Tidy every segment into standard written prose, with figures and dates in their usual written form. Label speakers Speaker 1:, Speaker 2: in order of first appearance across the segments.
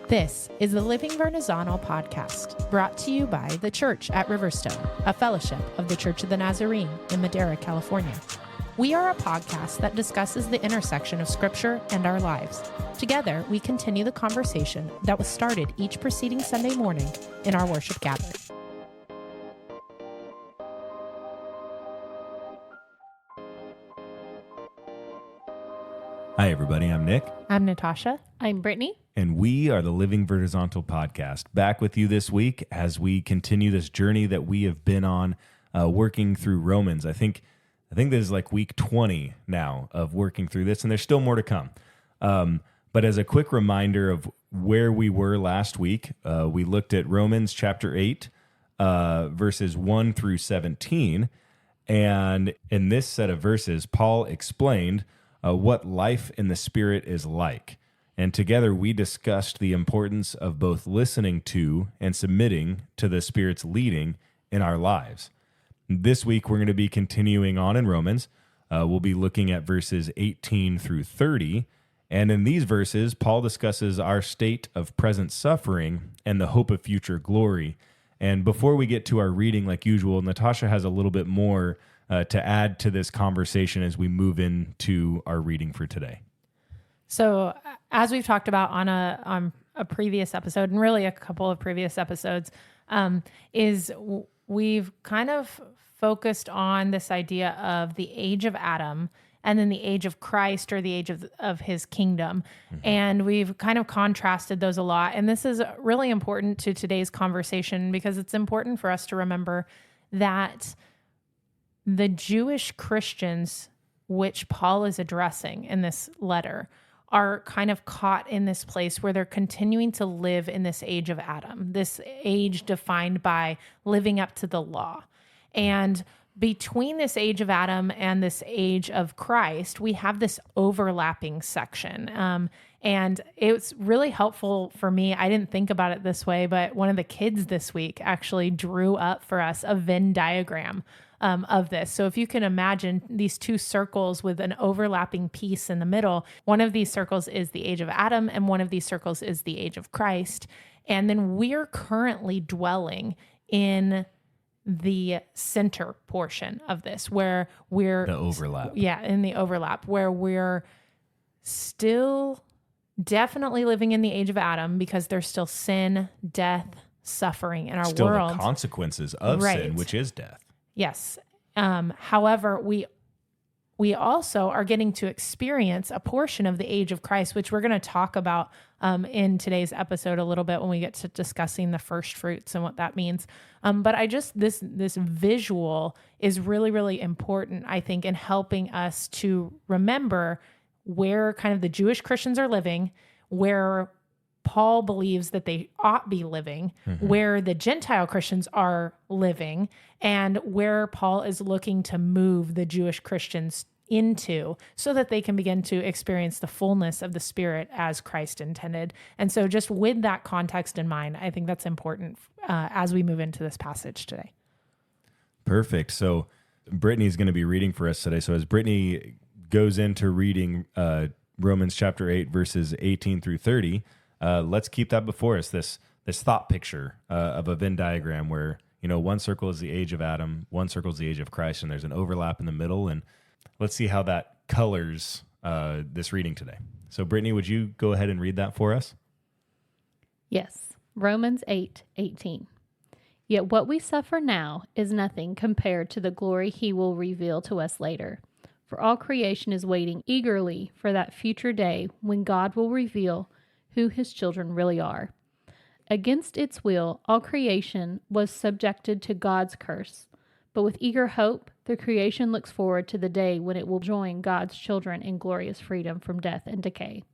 Speaker 1: This is the Living Vernazzano podcast, brought to you by The Church at Riverstone, a fellowship of the Church of the Nazarene in Madera, California. We are a podcast that discusses the intersection of Scripture and our lives. Together, we continue the conversation that was started each preceding Sunday morning in our worship gathering.
Speaker 2: Hi, everybody. I'm Nick.
Speaker 1: I'm Natasha.
Speaker 3: I'm Brittany.
Speaker 2: And we are the Living Vernazzano podcast, back with you this week as we continue this journey that we have been on, working through Romans. I think this is like week 20 now of working through this, and there's still more to come. But as a quick reminder of where we were last week, we looked at Romans chapter 8, verses 1 through 17. And in this set of verses, Paul explained what life in the Spirit is like. And together we discussed the importance of both listening to and submitting to the Spirit's leading in our lives. This week we're going to be continuing on in Romans. We'll be looking at verses 18 through 30. And in these verses, Paul discusses our state of present suffering and the hope of future glory. And before we get to our reading, like usual, Natasha has a little bit more to add to this conversation as we move into our reading for today.
Speaker 1: So, as we've talked about on a previous episode, and really a couple of previous episodes, we've kind of focused on this idea of the age of Adam and then the age of Christ, or the age of his kingdom. Mm-hmm. And we've kind of contrasted those a lot. And this is really important to today's conversation because it's important for us to remember that the Jewish Christians, which Paul is addressing in this letter, are kind of caught in this place where they're continuing to live in this age of Adam, this age defined by living up to the law. And between this age of Adam and this age of Christ, we have this overlapping section. And it's really helpful for me. I didn't think about it this way, but one of the kids this week actually drew up for us a Venn diagram of this. So if you can imagine these two circles with an overlapping piece in the middle, one of these circles is the age of Adam and one of these circles is the age of Christ. And then we're currently dwelling in the center portion of this, where we're
Speaker 2: the overlap.
Speaker 1: Yeah, in the overlap, where we're still definitely living in the age of Adam because there's still sin, death, suffering in our
Speaker 2: still
Speaker 1: world.
Speaker 2: The consequences of sin, which is death.
Speaker 1: Yes. However, we also are getting to experience a portion of the age of Christ, which we're going to talk about in today's episode a little bit when we get to discussing the first fruits and what that means. But this visual is really, really important, I think, in helping us to remember where kind of the Jewish Christians are living, where Paul believes that they ought be living, where the Gentile Christians are living, and where Paul is looking to move the Jewish Christians into so that they can begin to experience the fullness of the Spirit as Christ intended. And so just with that context in mind, I think that's important as we move into this passage today.
Speaker 2: Perfect. So Brittany's going to be reading for us today. So as Brittany goes into reading Romans chapter 8, verses 18 through 30, let's keep that before us, this thought picture of a Venn diagram where, one circle is the age of Adam, one circle is the age of Christ, and there's an overlap in the middle. And let's see how that colors this reading today. So Brittany, would you go ahead and read that for us?
Speaker 3: Yes. Romans 8:18. Yet what we suffer now is nothing compared to the glory he will reveal to us later. For all creation is waiting eagerly for that future day when God will reveal who his children really are. Against its will, all creation was subjected to God's curse. But with eager hope, the creation looks forward to the day when it will join God's children in glorious freedom from death and decay.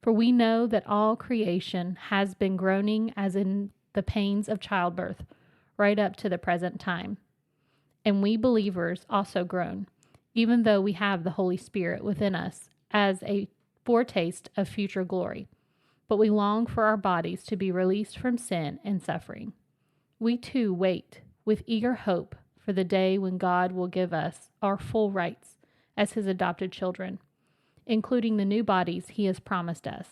Speaker 3: For we know that all creation has been groaning as in the pains of childbirth, right up to the present time. And we believers also groan, even though we have the Holy Spirit within us as a foretaste of future glory. But we long for our bodies to be released from sin and suffering. We too wait with eager hope for the day when God will give us our full rights as his adopted children, including the new bodies he has promised us.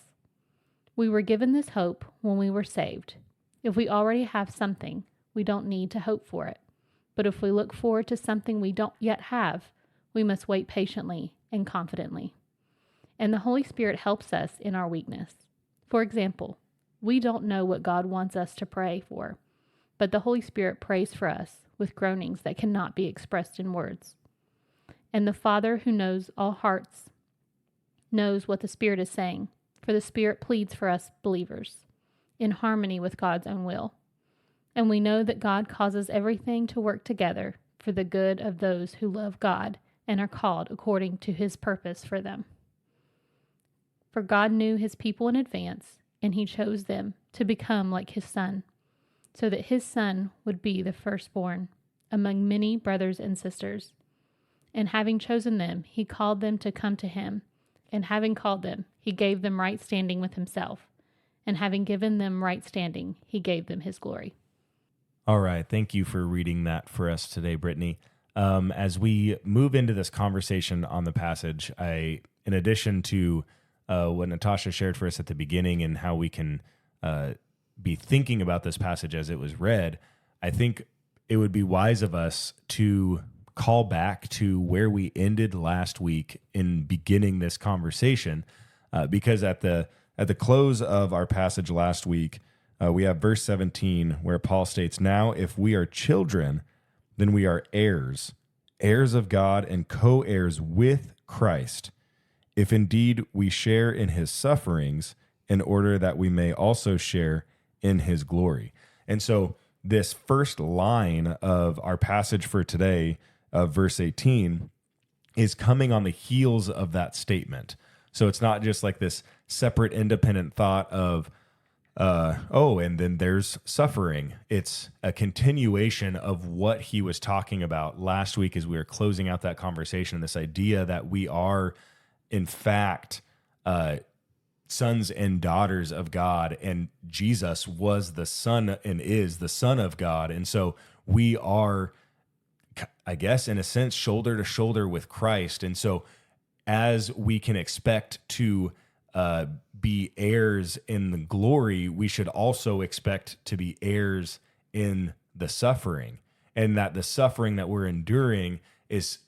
Speaker 3: We were given this hope when we were saved. If we already have something, we don't need to hope for it. But if we look forward to something we don't yet have, we must wait patiently and confidently. And the Holy Spirit helps us in our weakness. For example, we don't know what God wants us to pray for, but the Holy Spirit prays for us with groanings that cannot be expressed in words. And the Father who knows all hearts knows what the Spirit is saying, for the Spirit pleads for us believers, in harmony with God's own will. And we know that God causes everything to work together for the good of those who love God and are called according to his purpose for them. For God knew his people in advance, and he chose them to become like his Son, so that his Son would be the firstborn among many brothers and sisters. And having chosen them, he called them to come to him. And having called them, he gave them right standing with himself. And having given them right standing, he gave them his glory.
Speaker 2: All right. Thank you for reading that for us today, Brittany. As we move into this conversation on the passage, in addition to what Natasha shared for us at the beginning and how we can be thinking about this passage as it was read, I think it would be wise of us to call back to where we ended last week in beginning this conversation, because at the close of our passage last week, we have verse 17 where Paul states, "Now if we are children, then we are heirs, heirs of God and co-heirs with Christ, if indeed we share in his sufferings, in order that we may also share in his glory." And so this first line of our passage for today, of verse 18, is coming on the heels of that statement. So it's not just like this separate independent thought of, and then there's suffering. It's a continuation of what he was talking about last week as we were closing out that conversation, this idea that we are, in fact, sons and daughters of God, and Jesus was the Son and is the Son of God. And so we are, I guess, in a sense, shoulder to shoulder with Christ. And so as we can expect to be heirs in the glory, we should also expect to be heirs in the suffering, and that the suffering that we're enduring is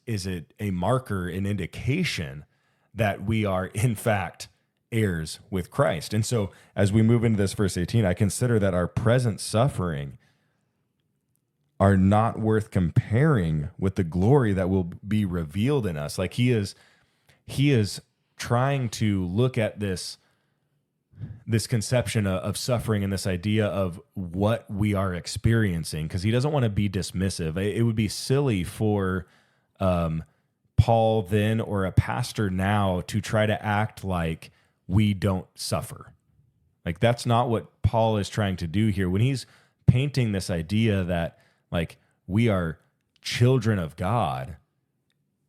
Speaker 2: a marker, an indication that we are, in fact, heirs with Christ. And so as we move into this verse 18, I consider that our present suffering are not worth comparing with the glory that will be revealed in us. Like he is trying to look at this conception of suffering and this idea of what we are experiencing, because he doesn't want to be dismissive. It would be silly for Paul then or a pastor now to try to act like we don't suffer. Like that's not what Paul is trying to do here. When he's painting this idea that like we are children of God,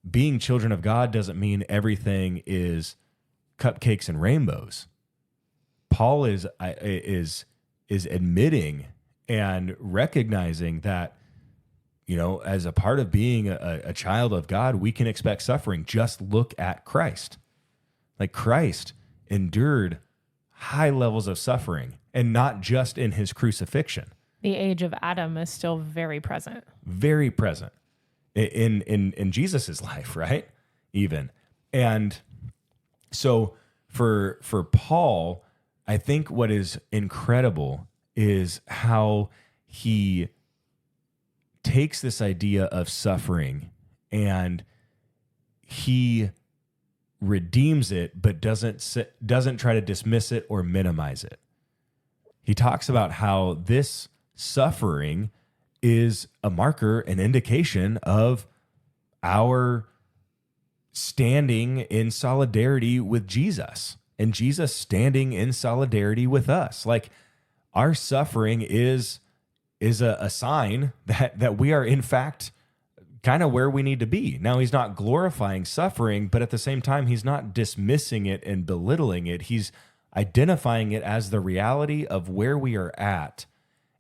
Speaker 2: being children of God doesn't mean everything is cupcakes and rainbows. Paul is admitting and recognizing that, you know, as a part of being a child of God, we can expect suffering. Just look at Christ. Like Christ endured high levels of suffering, and not just in his crucifixion.
Speaker 1: The age of Adam is still very present.
Speaker 2: Very present in Jesus's life, right? Even. And so for Paul, I think what is incredible is how he takes this idea of suffering and he redeems it, but doesn't try to dismiss it or minimize it. He talks about how this suffering is a marker, an indication of our standing in solidarity with Jesus, and Jesus standing in solidarity with us. Like our suffering is a sign that we are in fact kind of where we need to be. Now, he's not glorifying suffering, but at the same time, he's not dismissing it and belittling it. He's identifying it as the reality of where we are at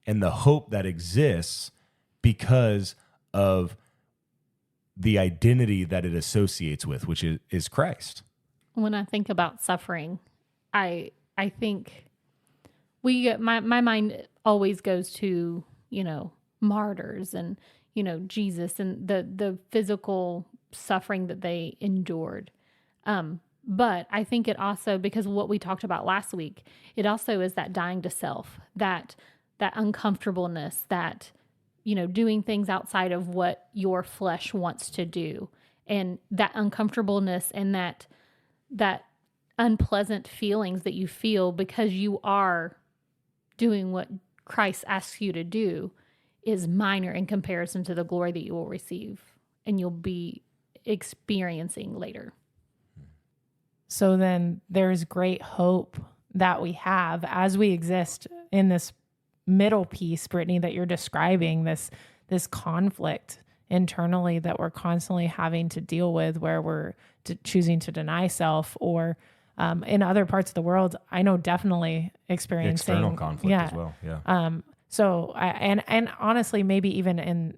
Speaker 2: and the hope that exists because of the identity that it associates with, which is Christ.
Speaker 3: When I think about suffering, I think my mind always goes to, martyrs and, Jesus and the physical suffering that they endured. But I think it also, because of what we talked about last week, it also is that dying to self, that uncomfortableness, that, doing things outside of what your flesh wants to do. And that uncomfortableness and that unpleasant feelings that you feel because you are doing what Christ asks you to do is minor in comparison to the glory that you will receive and you'll be experiencing later.
Speaker 1: So then there's great hope that we have as we exist in this middle piece, Brittany, that you're describing, this conflict internally that we're constantly having to deal with, where we're choosing to deny self, or in other parts of the world, I know definitely experiencing
Speaker 2: external conflict as well. Yeah.
Speaker 1: So and honestly, maybe even in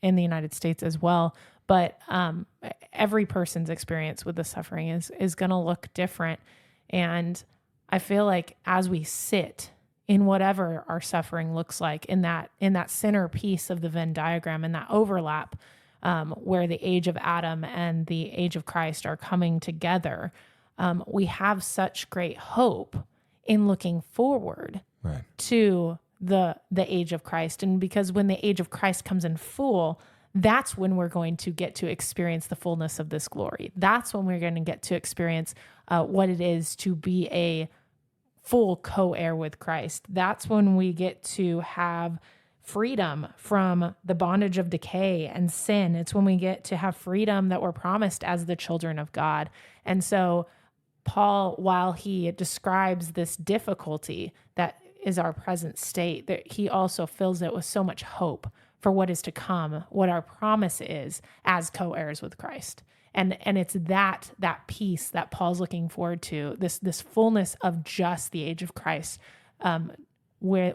Speaker 1: the United States as well. But every person's experience with the suffering is going to look different. And I feel like as we sit in whatever our suffering looks like, in that centerpiece of the Venn diagram, in that overlap, where the age of Adam and the age of Christ are coming together, we have such great hope in looking forward to the age of Christ. And because when the age of Christ comes in full, that's when we're going to get to experience the fullness of this glory. That's when we're going to get to experience what it is to be a full co-heir with Christ. That's when we get to have freedom from the bondage of decay and sin. It's when we get to have freedom that we're promised as the children of God. And so Paul, while he describes this difficulty that is our present state, that he also fills it with so much hope for what is to come, what our promise is as co-heirs with Christ. And it's that piece that Paul's looking forward to, this fullness of just the age of Christ, with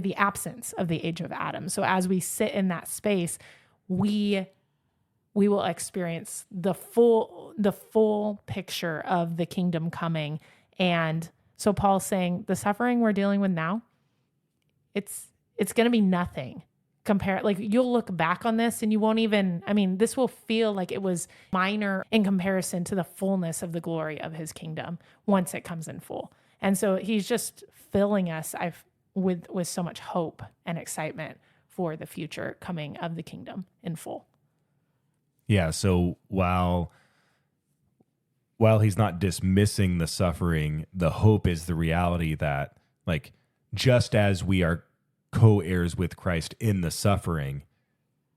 Speaker 1: the absence of the age of Adam. So as we sit in that space, we will experience the full picture of the kingdom coming. And so Paul's saying the suffering we're dealing with now, it's going to be nothing. Like you'll look back on this and you won't even, this will feel like it was minor in comparison to the fullness of the glory of his kingdom once it comes in full. And so he's just filling us with so much hope and excitement for the future coming of the kingdom in full.
Speaker 2: Yeah. So while he's not dismissing the suffering, the hope is the reality that, like, just as we are co-heirs with Christ in the suffering,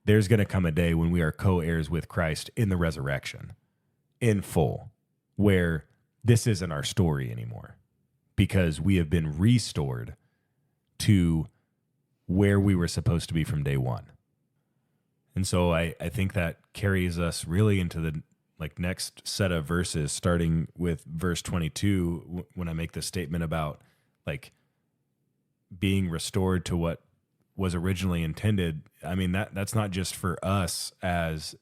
Speaker 2: there's going to come a day when we are co-heirs with Christ in the resurrection in full, where this isn't our story anymore because we have been restored to where we were supposed to be from day one. And so I think that carries us really into the next set of verses, starting with verse 22, when I make the statement about being restored to what was originally intended. That's not just for us as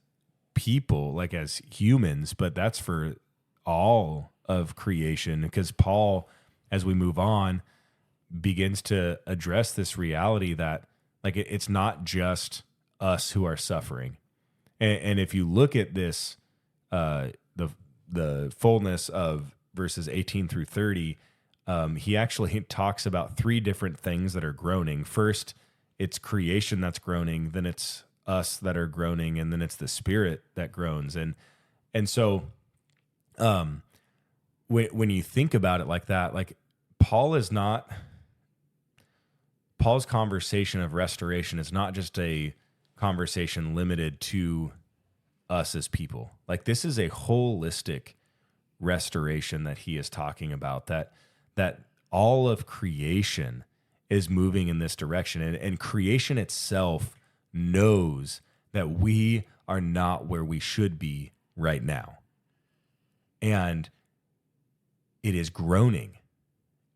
Speaker 2: people, as humans, but that's for all of creation. Because Paul, as we move on, begins to address this reality that it's not just us who are suffering. And if you look at this, the fullness of verses 18 through 30, he actually talks about three different things that are groaning. First, it's creation that's groaning, then it's us that are groaning, and then it's the Spirit that groans. And so when you think about it like that, Paul's conversation of restoration is not just a conversation limited to us as people. This is a holistic restoration that he is talking about, that all of creation is moving in this direction. And creation itself knows that we are not where we should be right now. And it is groaning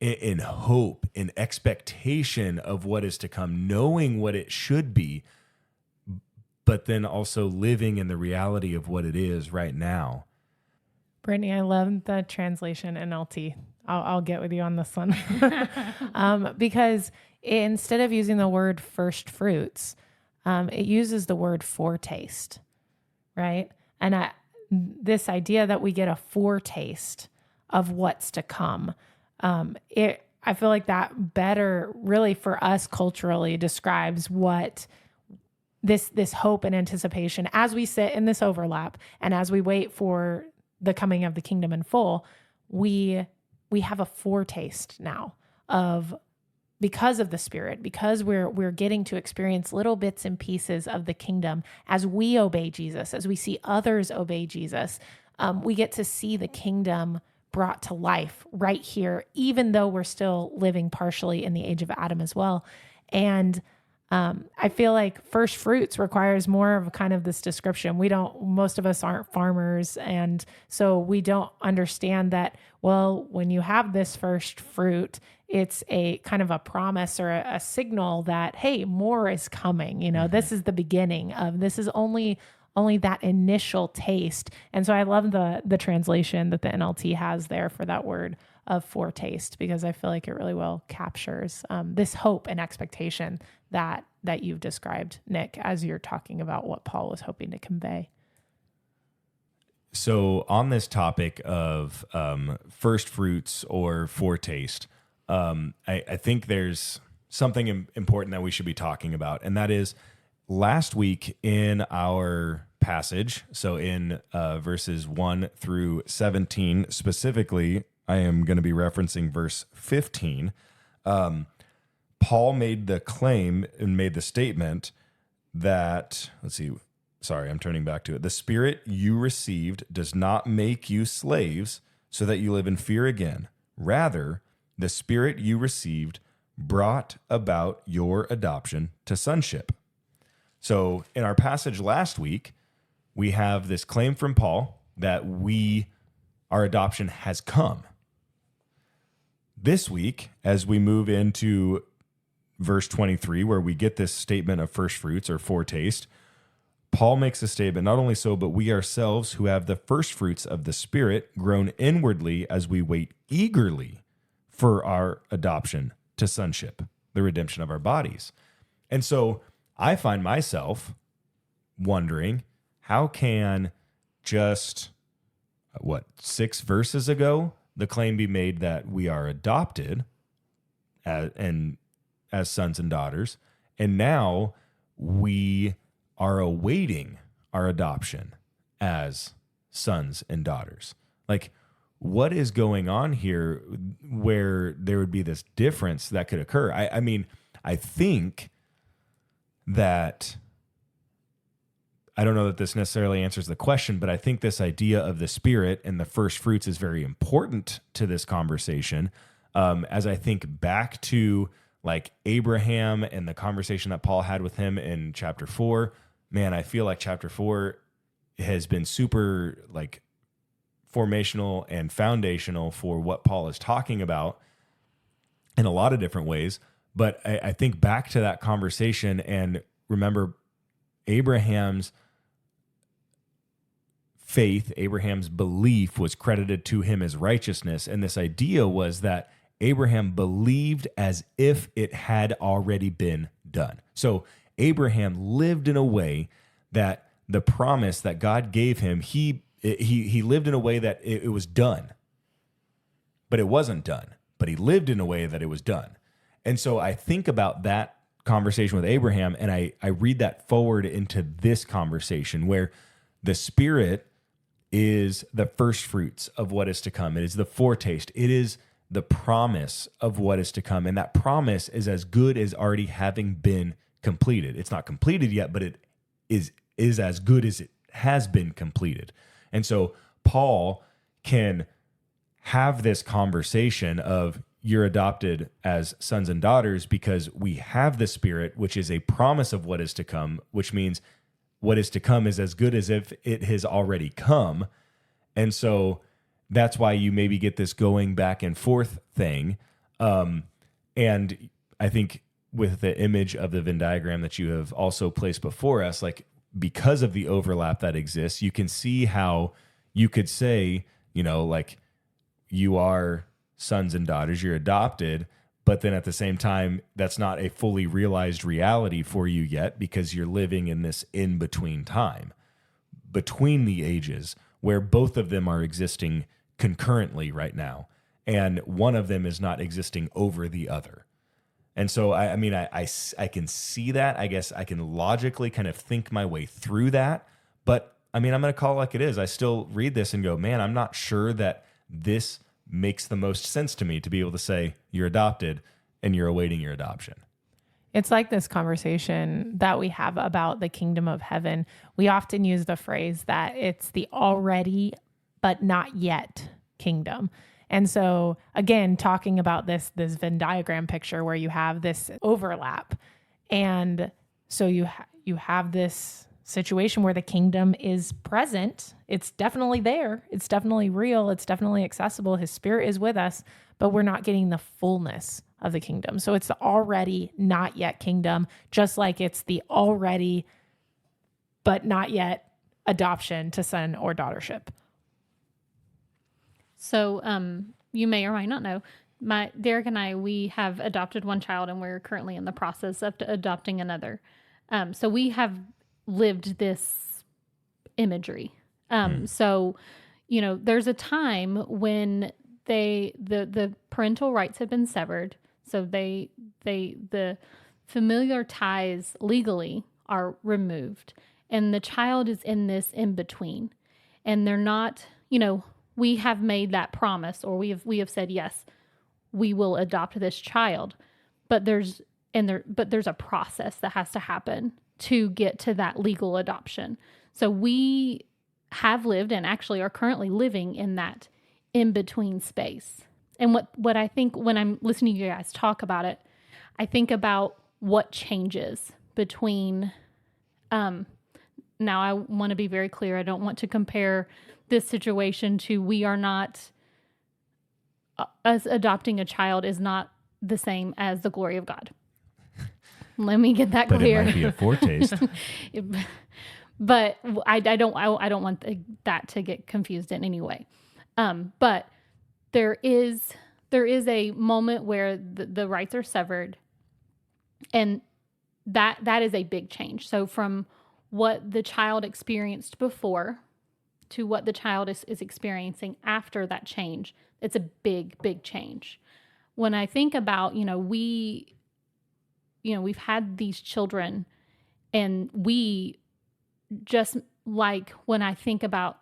Speaker 2: in hope, in expectation of what is to come, knowing what it should be, but then also living in the reality of what it is right now.
Speaker 1: Brittany, I love the translation NLT. I'll get with you on this one. Because instead of using the word first fruits, it uses the word foretaste, right? And this idea that we get a foretaste of what's to come, I feel like that better really for us culturally describes what this hope and anticipation as we sit in this overlap and as we wait for the coming of the kingdom in full, we have a foretaste now of, because of the Spirit, because we're getting to experience little bits and pieces of the kingdom as we obey Jesus, as we see others obey Jesus, we get to see the kingdom brought to life right here, even though we're still living partially in the age of Adam as well. And I feel like first fruits requires more of kind of this description. Most of us aren't farmers. And so we don't understand that, well, when you have this first fruit, it's a kind of a promise or a signal that, hey, more is coming. This is the beginning of, this is only that initial taste. And so I love the translation that the NLT has there for that word of foretaste, because I feel like it really well captures this hope and expectation that you've described, Nick, as you're talking about what Paul was hoping to convey.
Speaker 2: So on this topic of first fruits or foretaste, I think there's something important that we should be talking about, and that is last week in our passage, so in verses 1 through 17 specifically, I am going to be referencing verse 15. Paul made the claim and made the statement that, I'm turning back to it. The Spirit you received does not make you slaves so that you live in fear again. Rather, the Spirit you received brought about your adoption to sonship. So in our passage last week, we have this claim from Paul that our adoption has come. This week, as we move into verse 23, where we get this statement of first fruits or foretaste, Paul makes a statement, not only so, but we ourselves who have the first fruits of the Spirit groan inwardly as we wait eagerly for our adoption to sonship, the redemption of our bodies. And so I find myself wondering, how can just, 6 verses ago, the claim be made that we are adopted as sons and daughters, and now we are awaiting our adoption as sons and daughters? Like, what is going on here where there would be this difference that could occur? I mean, I think that, I don't know that this necessarily answers the question, but I think this idea of the Spirit and the first fruits is very important to this conversation. As I think back to like Abraham and the conversation that Paul had with him in chapter 4, man, I feel like chapter 4 has been super like formational and foundational for what Paul is talking about in a lot of different ways. But I think back to that conversation and remember Abraham's faith, Abraham's belief was credited to him as righteousness. And this idea was that Abraham believed as if it had already been done. So Abraham lived in a way that the promise that God gave him, he lived in a way that it was done, but it wasn't done. But he lived in a way that it was done. And so I think about that conversation with Abraham, and I read that forward into this conversation where the Spirit is the first fruits of what is to come. It is the foretaste. It is the promise of what is to come. And that promise is as good as already having been completed. It's not completed yet, but it is as good as it has been completed. And so Paul can have this conversation of you're adopted as sons and daughters because we have the Spirit, which is a promise of what is to come, which means what is to come is as good as if it has already come. And so that's why you maybe get this going back and forth thing. And I think with the image of the Venn diagram that you have also placed before us, like because of the overlap that exists, you can see how you could say, like you are sons and daughters, you're adopted, but then at the same time, that's not a fully realized reality for you yet because you're living in this in-between time between the ages where both of them are existing concurrently right now, and one of them is not existing over the other. And so, I mean, I can see that. I guess I can logically kind of think my way through that. But, I mean, I'm going to call it like it is. I still read this and go, man, I'm not sure that this makes the most sense to me to be able to say you're adopted and you're awaiting your adoption.
Speaker 1: It's like this conversation that we have about the kingdom of heaven. We often use the phrase that it's the already but not yet kingdom. And so again, talking about this Venn diagram picture where you have this overlap. And so you have this situation where the kingdom is present. It's definitely there. It's definitely real. It's definitely accessible. His spirit is with us, but we're not getting the fullness of the kingdom. So it's the already not yet kingdom, just like it's the already but not yet adoption to son or daughtership.
Speaker 3: So you may or might not know, Derek and I, we have adopted one child and we're currently in the process of adopting another. So we have lived this imagery. So, you know, there's a time when the parental rights have been severed. So the familiar ties legally are removed, and the child is in this in between, and they're not, you know, we have made that promise, or we have said, yes, we will adopt this child, but there's a process that has to happen to get to that legal adoption. So we have lived and actually are currently living in that in-between space. And what I think when I'm listening to you guys talk about it, I think about what changes between, now I want to be very clear. I don't want to compare this situation to we are not, us adopting a child is not the same as the glory of God. Let me get that clear.
Speaker 2: But it might be a foretaste.
Speaker 3: But I don't want that to get confused in any way. But there is a moment where the rights are severed, and that is a big change. So from what the child experienced before to what the child is experiencing after that change, it's a big, big change. When I think about, we've had these children, and we just like when I think about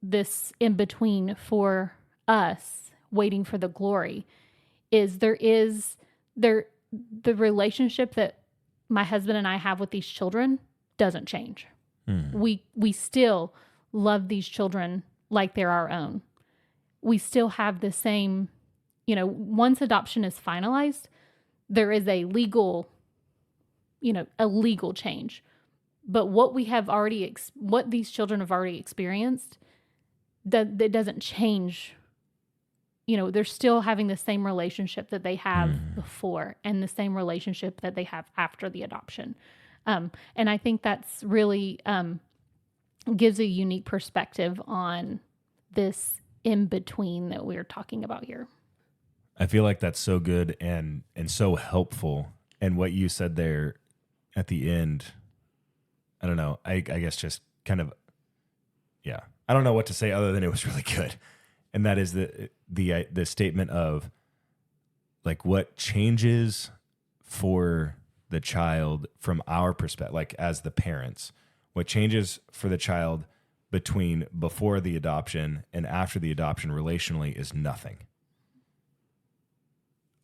Speaker 3: this in between for us waiting for the glory is the relationship that my husband and I have with these children doesn't change. We still love these children like they're our own. We still have the same, once adoption is finalized, there is a legal change. But what we have already, what these children have already experienced, that doesn't change. They're still having the same relationship that they have before, and the same relationship that they have after the adoption. And I think that's really gives a unique perspective on this in between that we're talking about here.
Speaker 2: I feel like that's so good and so helpful. And what you said there at the end, I don't know. I guess just kind of, yeah. I don't know what to say other than it was really good. And that is the statement of like what changes for the child from our perspective, like as the parents, what changes for the child between before the adoption and after the adoption relationally is nothing.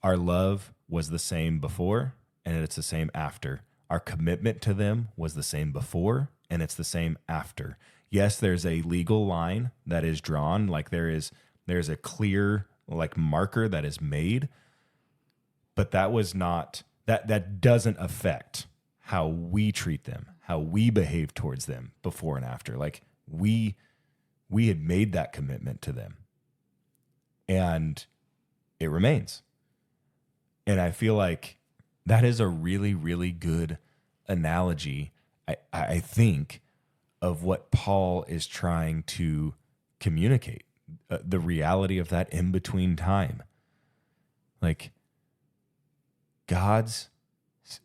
Speaker 2: Our love was the same before, and it's the same after. Our commitment to them was the same before, and it's the same after. Yes, there's a legal line that is drawn, like there's a clear like marker that is made, but that was not that doesn't affect how we treat them, how we behave towards them before and after. Like we had made that commitment to them, and it remains. And I feel like that is a really, really good analogy, I think, of what Paul is trying to communicate, the reality of that in-between time. like God's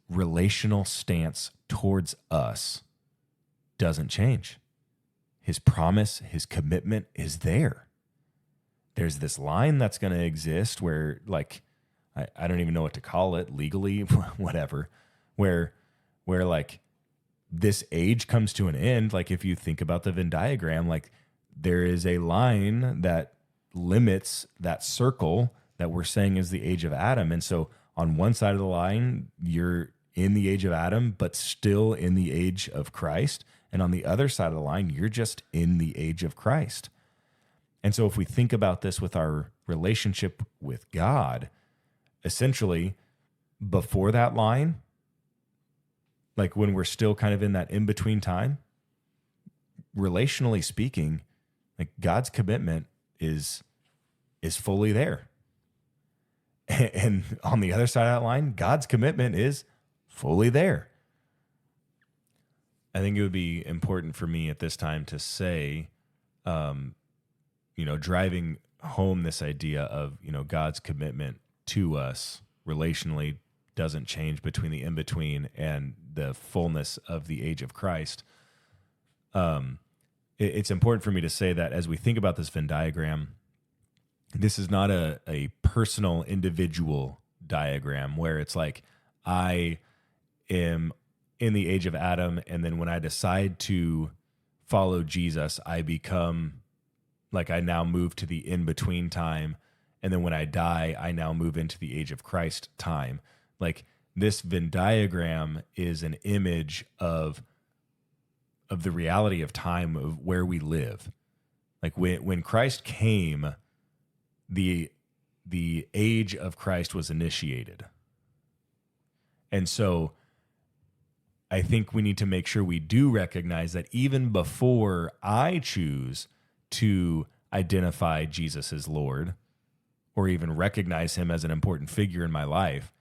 Speaker 2: relational stance towards us doesn't change. His promise, his commitment is there. There's this line that's going to exist where, like, I don't even know what to call it legally, whatever, where like this age comes to an end. Like if you think about the Venn diagram, like there is a line that limits that circle that we're saying is the age of Adam. And so on one side of the line, you're in the age of Adam, but still in the age of Christ. And on the other side of the line, you're just in the age of Christ. And so if we think about this with our relationship with God, essentially before that line, like when we're still kind of in that in-between time, relationally speaking, like God's commitment is fully there. And on the other side of that line, God's commitment is fully there. I think it would be important for me at this time to say, driving home this idea of, God's commitment to us relationally doesn't change between the in-between and the fullness of the age of Christ. It's important for me to say that as we think about this Venn diagram, this is not a personal, individual diagram where it's like I am in the age of Adam, and then when I decide to follow Jesus, I become like I now move to the in-between time, and then when I die, I now move into the age of Christ time. Like this Venn diagram is an image of the reality of time, of where we live. Like when Christ came, the age of Christ was initiated. And so I think we need to make sure we do recognize that even before I choose to identify Jesus as Lord or even recognize him as an important figure in my life,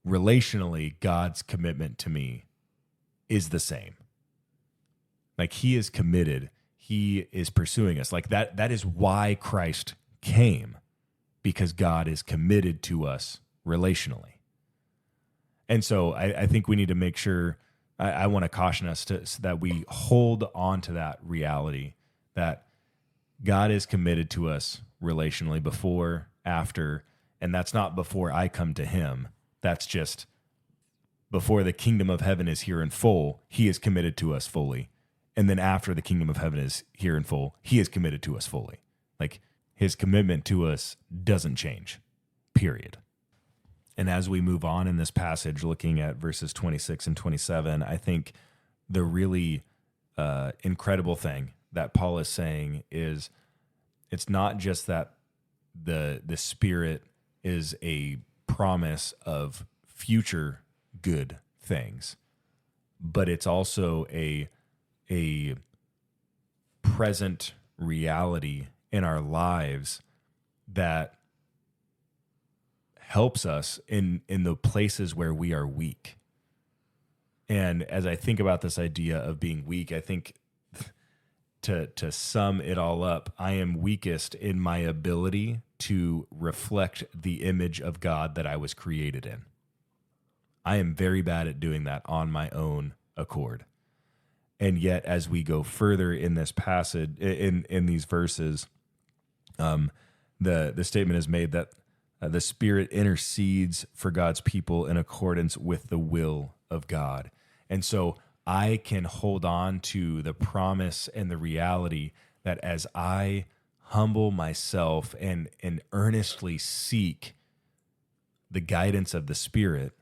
Speaker 2: relationally, God's commitment to me is the same. Like he is committed. He is pursuing us. Like that is why Christ came, because God is committed to us relationally. And so I think we need to make sure, I want to caution us so that we hold on to that reality that God is committed to us relationally before, after, and that's not before I come to him. That's just before the kingdom of heaven is here in full, he is committed to us fully. And then after the kingdom of heaven is here in full, he is committed to us fully. Like his commitment to us doesn't change, period. And as we move on in this passage, looking at verses 26 and 27, I think the really incredible thing that Paul is saying is it's not just that the Spirit is a promise of future good things, but it's also a present reality in our lives that helps us in the places where we are weak. And as I think about this idea of being weak, I think to sum it all up, I am weakest in my ability to reflect the image of God that I was created in. I am very bad at doing that on my own accord. And yet, as we go further in this passage, in these verses, the statement is made that the Spirit intercedes for God's people in accordance with the will of God. And so I can hold on to the promise and the reality that as I humble myself and earnestly seek the guidance of the Spirit,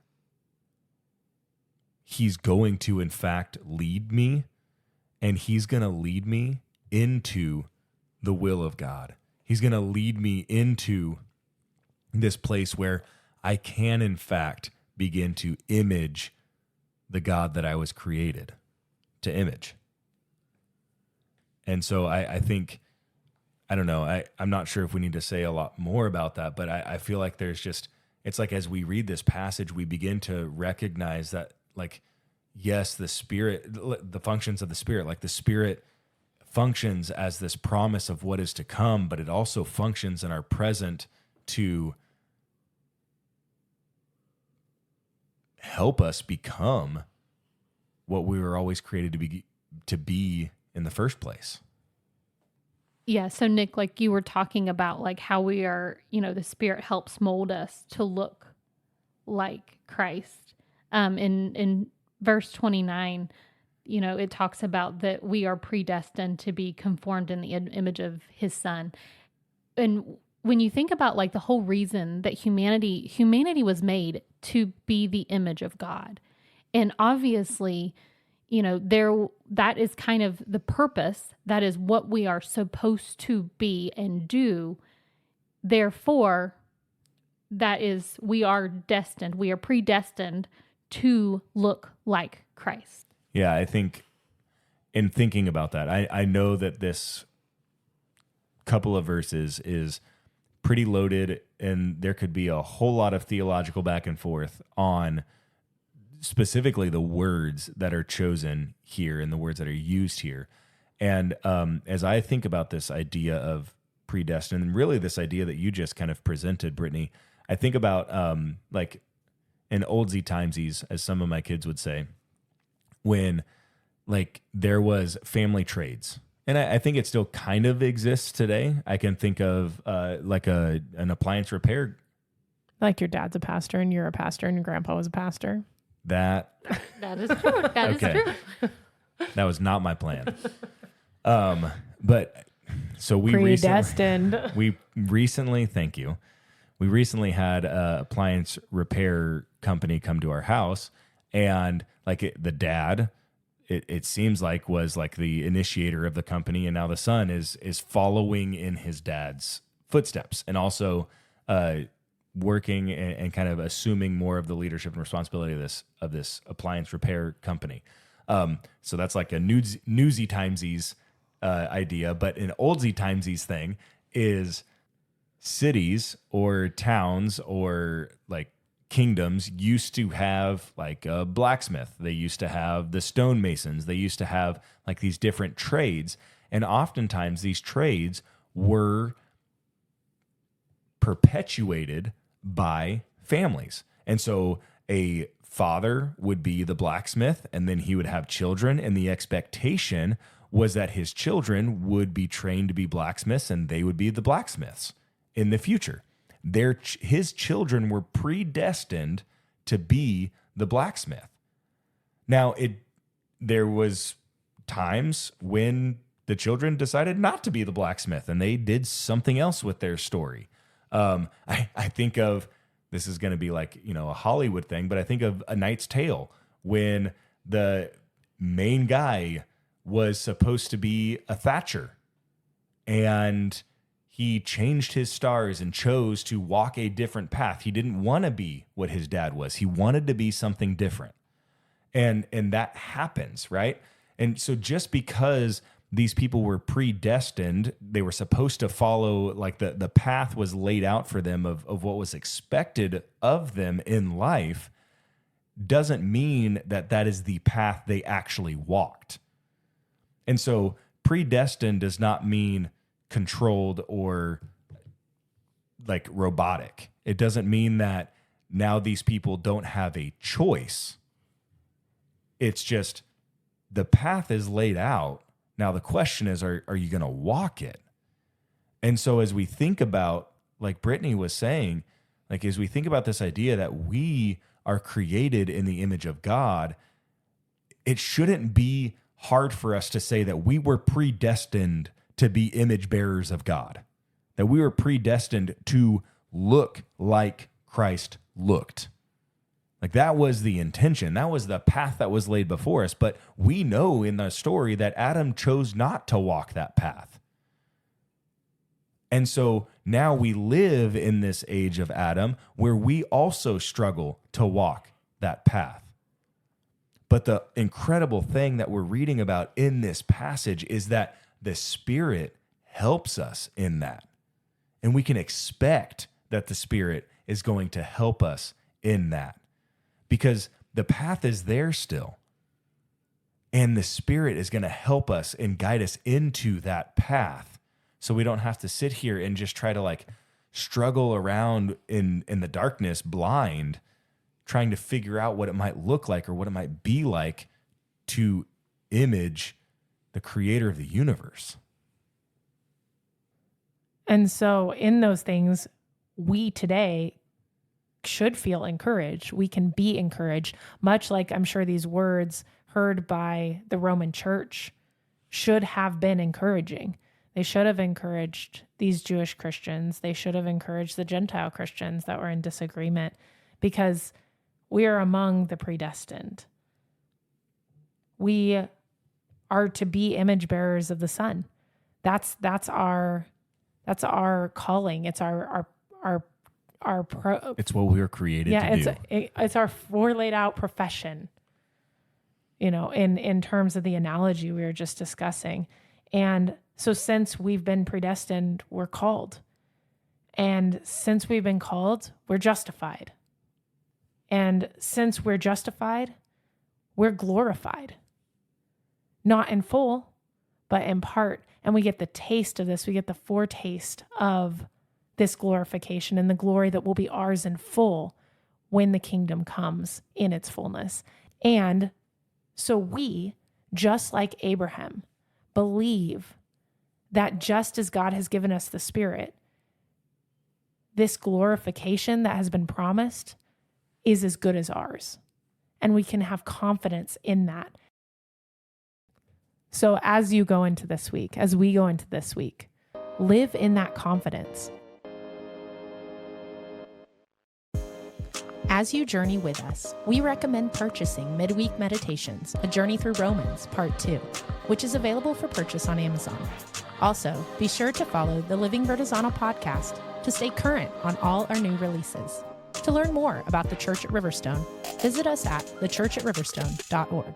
Speaker 2: he's going to, in fact, lead me, and he's going to lead me into the will of God. He's going to lead me into this place where I can, in fact, begin to image the God that I was created to image. And so I think, I don't know, I'm not sure if we need to say a lot more about that, but I feel like there's just, it's like as we read this passage, we begin to recognize that, like, yes, the Spirit, the functions of the Spirit, like the Spirit functions as this promise of what is to come, but it also functions in our present to help us become what we were always created to be in the first place.
Speaker 3: Yeah. So Nick, like you were talking about like how we are, the Spirit helps mold us to look like Christ. In verse 29, it talks about that we are predestined to be conformed in the image of his Son. And when you think about like the whole reason that humanity was made to be the image of God. And obviously, that is kind of the purpose. That is what we are supposed to be and do. Therefore, we are predestined to look like Christ.
Speaker 2: Yeah, I think in thinking about that, I know that this couple of verses is pretty loaded, and there could be a whole lot of theological back and forth on specifically the words that are chosen here and the words that are used here. And as I think about this idea of predestined, and really this idea that you just kind of presented, Brittany, I think about like in oldsy timesies, as some of my kids would say, when like there was family trades. And I think it still kind of exists today. I can think of like an appliance repair.
Speaker 1: Like your dad's a pastor and you're a pastor and your grandpa was a pastor.
Speaker 3: That is true. That is true.
Speaker 2: That was not my plan. But so we
Speaker 1: predestined.
Speaker 2: Thank you. We recently had a appliance repair company come to our house, and like the dad, it seems like was like the initiator of the company, and now the son is following in his dad's footsteps, and also working and kind of assuming more of the leadership and responsibility of this appliance repair company. So that's like a newsy timesies idea, but an oldsy timesies thing is cities or towns or like kingdoms used to have like a blacksmith. They used to have the stonemasons. They used to have like these different trades. And oftentimes these trades were perpetuated by families. And so a father would be the blacksmith, and then he would have children. And the expectation was that his children would be trained to be blacksmiths, and they would be the blacksmiths in the future. His children were predestined to be the blacksmith. Now, there was times when the children decided not to be the blacksmith, and they did something else with their story. I think of, this is going to be like, a Hollywood thing, but I think of A Knight's Tale, when the main guy was supposed to be a thatcher, and he changed his stars and chose to walk a different path. He didn't want to be what his dad was. He wanted to be something different. And that happens, right? And so just because these people were predestined, they were supposed to follow, like the path was laid out for them of what was expected of them in life, doesn't mean that is the path they actually walked. And so predestined does not mean controlled or like robotic. It doesn't mean that now these people don't have a choice. It's just the path is laid out. Now the question is, are you going to walk it? And so as we think about, like Brittany was saying, like as we think about this idea that we are created in the image of God, it shouldn't be hard for us to say that we were predestined to be image bearers of God, that we were predestined to look like Christ looked. Like that was the intention. That was the path that was laid before us. But we know in the story that Adam chose not to walk that path. And so now we live in this age of Adam where we also struggle to walk that path. But the incredible thing that we're reading about in this passage is that the Spirit helps us in that. And we can expect that the Spirit is going to help us in that, because the path is there still. And the Spirit is going to help us and guide us into that path. So we don't have to sit here and just try to like struggle around in the darkness blind, trying to figure out what it might look like or what it might be like to image the creator of the universe.
Speaker 1: And so in those things, we today should feel encouraged. We can be encouraged, much like I'm sure these words heard by the Roman church should have been encouraging. They should have encouraged these Jewish Christians. They should have encouraged the Gentile Christians that were in disagreement, because we are among the predestined. We are to be image bearers of the Son. That's our calling. It's
Speaker 2: it's what we were created to do.
Speaker 1: It's our laid out profession, in terms of the analogy we were just discussing. And so since we've been predestined, we're called. And since we've been called, we're justified. And since we're justified, we're glorified. Not in full, but in part. And we get the taste of this. We get the foretaste of this glorification and the glory that will be ours in full when the kingdom comes in its fullness. And so we, just like Abraham, believe that just as God has given us the Spirit, this glorification that has been promised is as good as ours. And we can have confidence in that. So as you go into this week, as we go into this week, live in that confidence. As you journey with us, we recommend purchasing Midweek Meditations, A Journey Through Romans, Part 2, which is available for purchase on Amazon. Also, be sure to follow the Living Vertizontal podcast to stay current on all our new releases. To learn more about the Church at Riverstone, visit us at thechurchatriverstone.org.